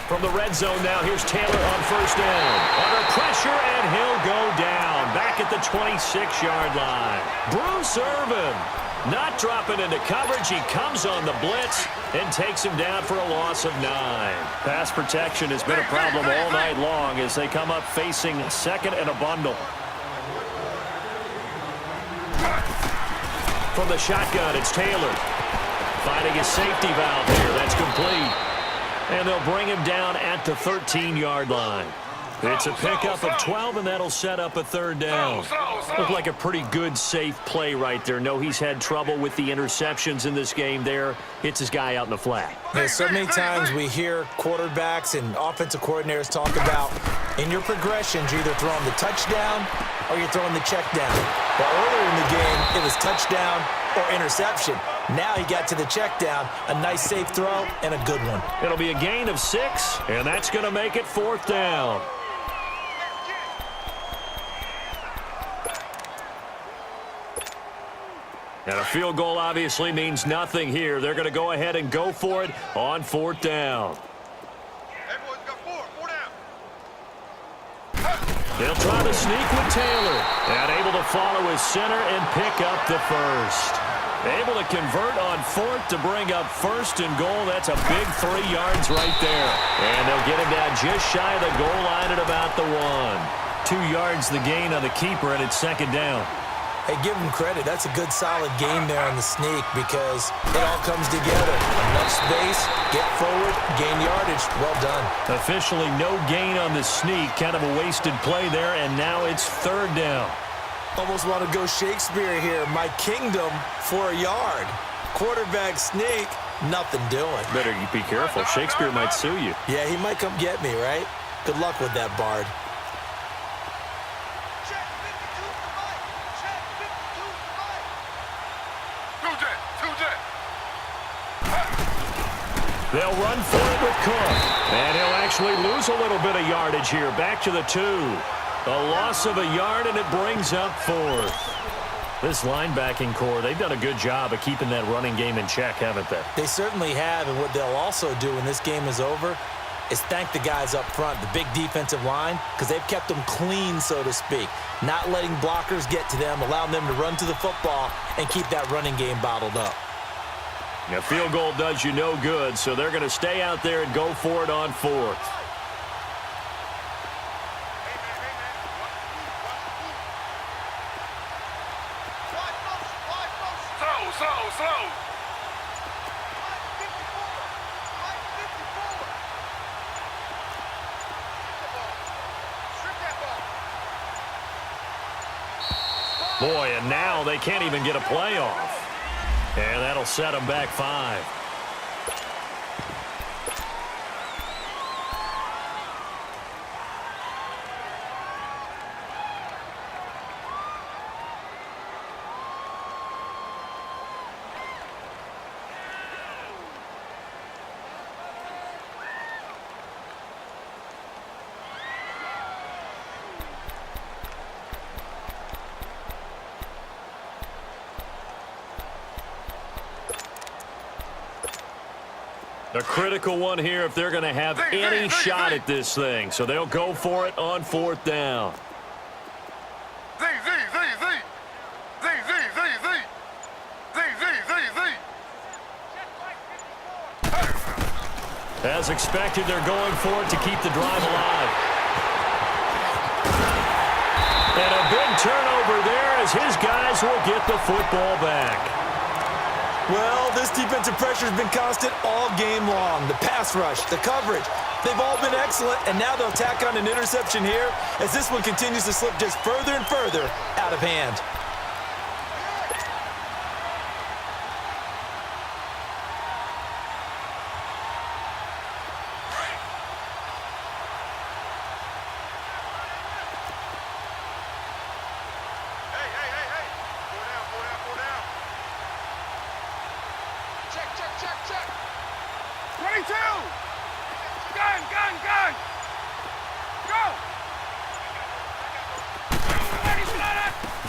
From the red zone now, here's Taylor on first down. Under pressure, and he'll go down. Back at the 26-yard line. Bruce Irvin not dropping into coverage. He comes on the blitz and takes him down for a loss of 9. Pass protection has been a problem all night long as they come up facing second and a bundle. From the shotgun, it's Taylor. Finding his safety valve here. That's complete. And they'll bring him down at the 13-yard line. It's a pickup of 12, and that'll set up a third down. Looked like a pretty good, safe play right there. No, he's had trouble with the interceptions in this game there. It's his guy out in the flat. There's so many times we hear quarterbacks and offensive coordinators talk about in your progressions, you're either throwing the touchdown or you're throwing the check down. Well, earlier in the game, it was touchdown or interception. Now he got to the check down, a nice safe throw, and a good one. It'll be a gain of 6, and that's going to make it 4th down. And a field goal obviously means nothing here. They're going to go ahead and go for it on 4th down. Everyone's got 4 down. They'll try to sneak with Taylor. And able to follow his center and pick up the first. Able to convert on 4th to bring up 1st and goal. That's a big 3 yards right there. And they'll get him down just shy of the goal line at about the 1. 2 yards the gain on the keeper, and it's 2nd down. Hey, give him credit. That's a good, solid game there on the sneak because it all comes together. Enough space, get forward, gain yardage. Well done. Officially no gain on the sneak. Kind of a wasted play there, and now it's 3rd down. Almost want to go Shakespeare here. My kingdom for a yard. Quarterback sneak, nothing doing. Better be careful. Shakespeare might sue you. Yeah, he might come get me, right? Good luck with that, Bard. Check 52 to the right. Check 52 to the right. 2 jet. They'll run for it with Cook. And he'll actually lose a little bit of yardage here. Back to the 2. A loss of a yard, and it brings up 4th. This linebacking core, they've done a good job of keeping that running game in check, haven't they? They certainly have, and what they'll also do when this game is over is thank the guys up front, the big defensive line, because they've kept them clean, so to speak. Not letting blockers get to them, allowing them to run to the football and keep that running game bottled up. A field goal does you no good, so they're going to stay out there and go for it on 4th. Slow. Boy, and now they can't even get a play off. And that'll set them back 5. A critical one here if they're going to have any shot at this thing. So they'll go for it on 4th down. Z. As expected, they're going for it to keep the drive alive. And a big turnover there as his guys will get the football back. Well, this defensive pressure has been constant all game long. The pass rush, the coverage, they've all been excellent, and now they'll tack on an interception here as this one continues to slip just further and further out of hand. Hey. 4 down. 22. Gun. Go.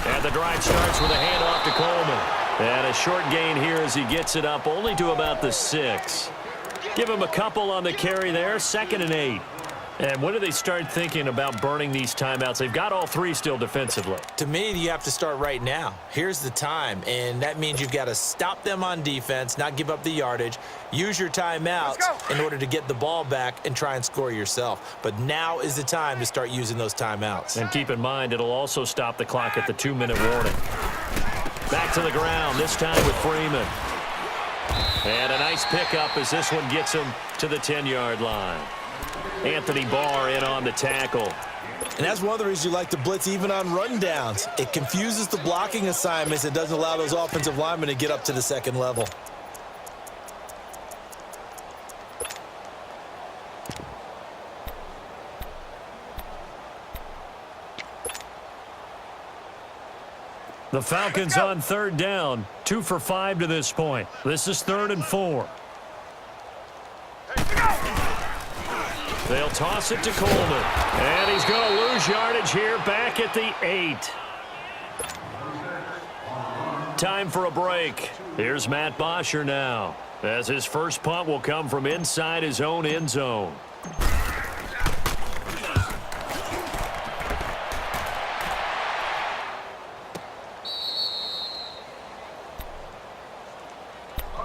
And the drive starts with a handoff to Coleman. And a short gain here as he gets it up only to about the 6. Give him a couple on the carry there, 2nd and 8. And when do they start thinking about burning these timeouts? They've got all 3 still defensively. To me, you have to start right now. Here's the time, and that means you've got to stop them on defense, not give up the yardage, use your timeouts in order to get the ball back and try and score yourself. But now is the time to start using those timeouts. And keep in mind, it'll also stop the clock at the 2-minute warning. Back to the ground, this time with Freeman. And a nice pickup as this one gets him to the 10-yard line. Anthony Barr in on the tackle. And that's one of the reasons you like to blitz even on rundowns. It confuses the blocking assignments. It doesn't allow those offensive linemen to get up to the 2nd level. The Falcons on 3rd down, 2 for 5 to this point. This is 3rd and 4. They'll toss it to Coleman. And he's going to lose yardage here back at the 8. Time for a break. Here's Matt Bosher now, as his first punt will come from inside his own end zone.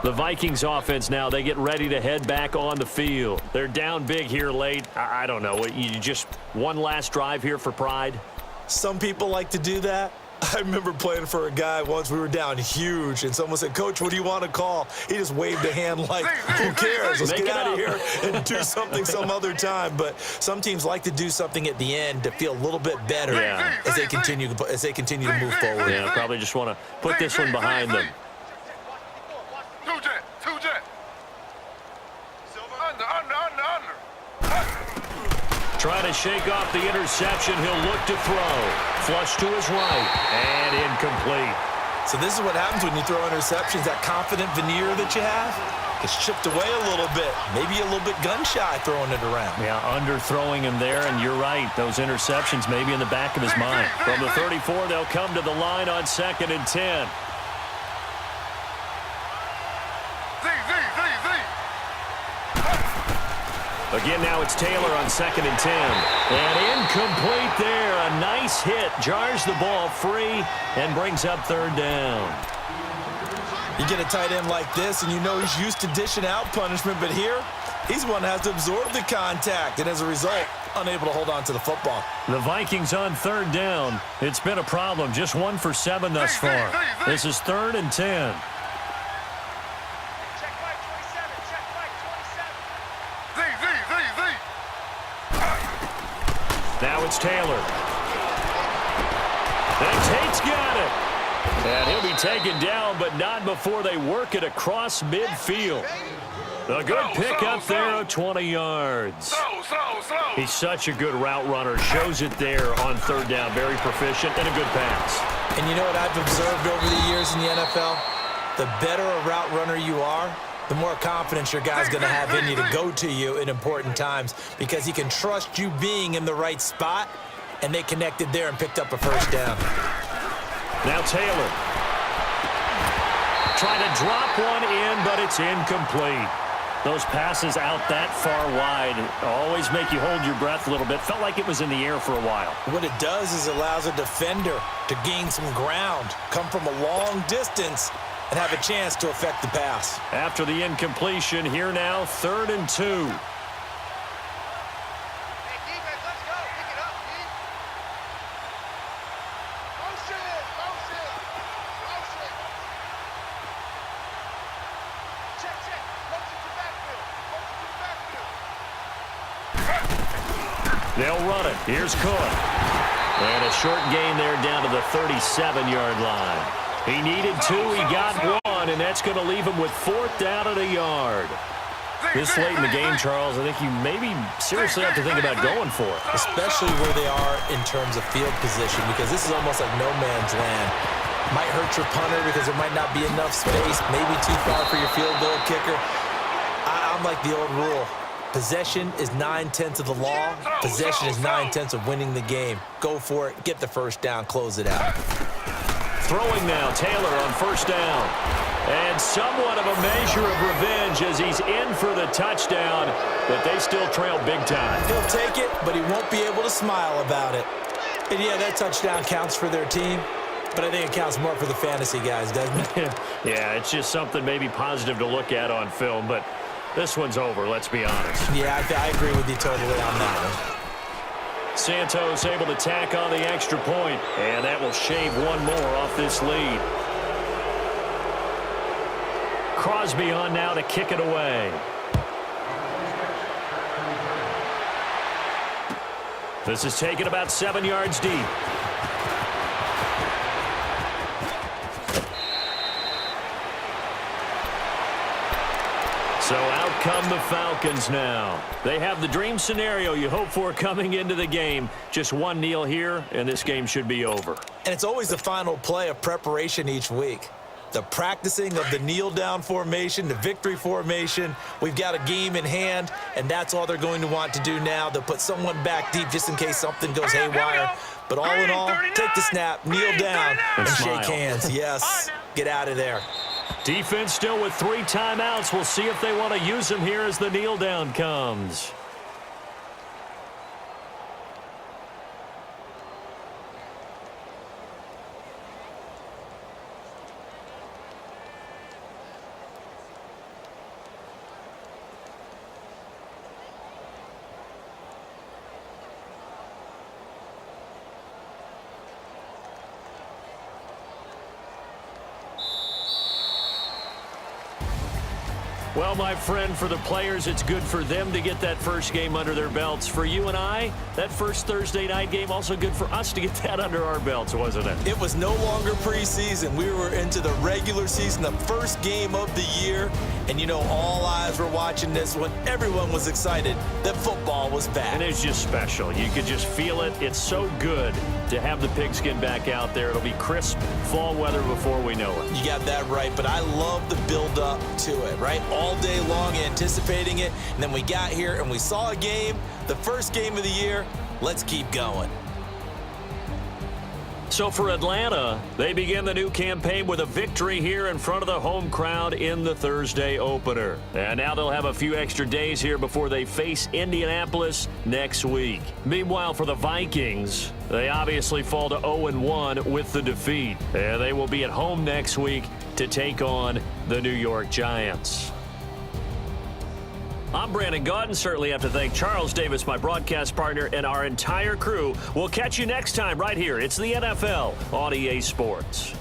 The Vikings offense now, they get ready to head back on the field. They're down big here late. I don't know. You just one last drive here for pride? Some people like to do that. I remember playing for a guy once. We were down huge, and someone said, "Coach, what do you want to call?" He just waved a hand like, who cares? Let's get out of here and do something some other time. But some teams like to do something at the end to feel a little bit better as they continue to move forward. Yeah, probably just want to put this one behind them. Two jet. Under. Trying to shake off the interception. He'll look to throw. Flush to his right. And incomplete. So this is what happens when you throw interceptions. That confident veneer that you have gets chipped away a little bit. Maybe a little bit gun-shy throwing it around. Yeah, underthrowing him there, and you're right. Those interceptions maybe in the back of his mind. From the 34, they'll come to the line on 2nd and 10. Again, now it's Taylor on 2nd and 10. And incomplete there. A nice hit. Jars the ball free and brings up 3rd down. You get a tight end like this, and you know he's used to dishing out punishment, but here, he's one that has to absorb the contact, and as a result, unable to hold on to the football. The Vikings on 3rd down. It's been a problem. Just 1 for 7 thus far. This is 3rd and 10. Now it's Taylor. And Tate's got it. And he'll be taken down, but not before they work it across midfield. A good pickup there of 20 yards. He's such a good route runner. Shows it there on 3rd down. Very proficient and a good pass. And you know what I've observed over the years in the NFL? The better a route runner you are, the more confidence your guy's going to have in you to go to you in important times because he can trust you being in the right spot, and they connected there and picked up a 1st down. Now Taylor. Trying to drop one in, but it's incomplete. Those passes out that far wide always make you hold your breath a little bit. Felt like it was in the air for a while. What it does is it allows a defender to gain some ground, come from a long distance, and have a chance to affect the pass. After the incompletion, here now, 3rd and 2. They'll run it. Here's Cook. And a short gain there down to the 37-yard line. He needed 2. He got 1, and that's going to leave him with 4th down at a yard. This late in the game, Charles, I think you maybe seriously have to think about going for it. Especially where they are in terms of field position, because this is almost like no man's land. Might hurt your punter because there might not be enough space, maybe too far for your field goal kicker. I'm like the old rule. Possession is 9/10 of the law. Possession is 9/10 of winning the game. Go for it. Get the first down. Close it out. Throwing now, Taylor on first down. And somewhat of a measure of revenge as he's in for the touchdown, but they still trail big time. He'll take it, but he won't be able to smile about it. And yeah, that touchdown counts for their team, but I think it counts more for the fantasy guys, doesn't it? Yeah, it's just something maybe positive to look at on film, but this one's over, let's be honest. Yeah, I agree with you totally on that one. Santos able to tack on the extra point, and that will shave one more off this lead. Crosby on now to kick it away. This is taken about 7 yards deep. So out come the Falcons now. They have the dream scenario you hope for coming into the game. Just one kneel here, and this game should be over. And it's always the final play of preparation each week. The practicing of the kneel-down formation, the victory formation. We've got a game in hand, and that's all they're going to want to do now. They'll put someone back deep just in case something goes haywire. But all in all, take the snap, kneel down, and shake hands. Yes, get out of there. Defense still with 3 timeouts. We'll see if they want to use them here as the kneel down comes. Well, my friend, for the players, it's good for them to get that first game under their belts. For you and I, that first Thursday night game, also good for us to get that under our belts, wasn't it? It was no longer preseason. We were into the regular season, the first game of the year. And, you know, all eyes were watching this when everyone was excited that football was back. And it's just special. You could just feel it. It's so good to have the pigskin back out there. It'll be crisp fall weather before we know it. You got that right, but I love the build-up to it, right? All day long anticipating it, and then we got here and we saw a game, the first game of the year. Let's keep going. So for Atlanta, they begin the new campaign with a victory here in front of the home crowd in the Thursday opener. And now they'll have a few extra days here before they face Indianapolis next week. Meanwhile, for the Vikings, they obviously fall to 0-1 with the defeat. And they will be at home next week to take on the New York Giants. I'm Brandon Gaudin. Certainly have to thank Charles Davis, my broadcast partner, and our entire crew. We'll catch you next time right here. It's the NFL on EA Sports.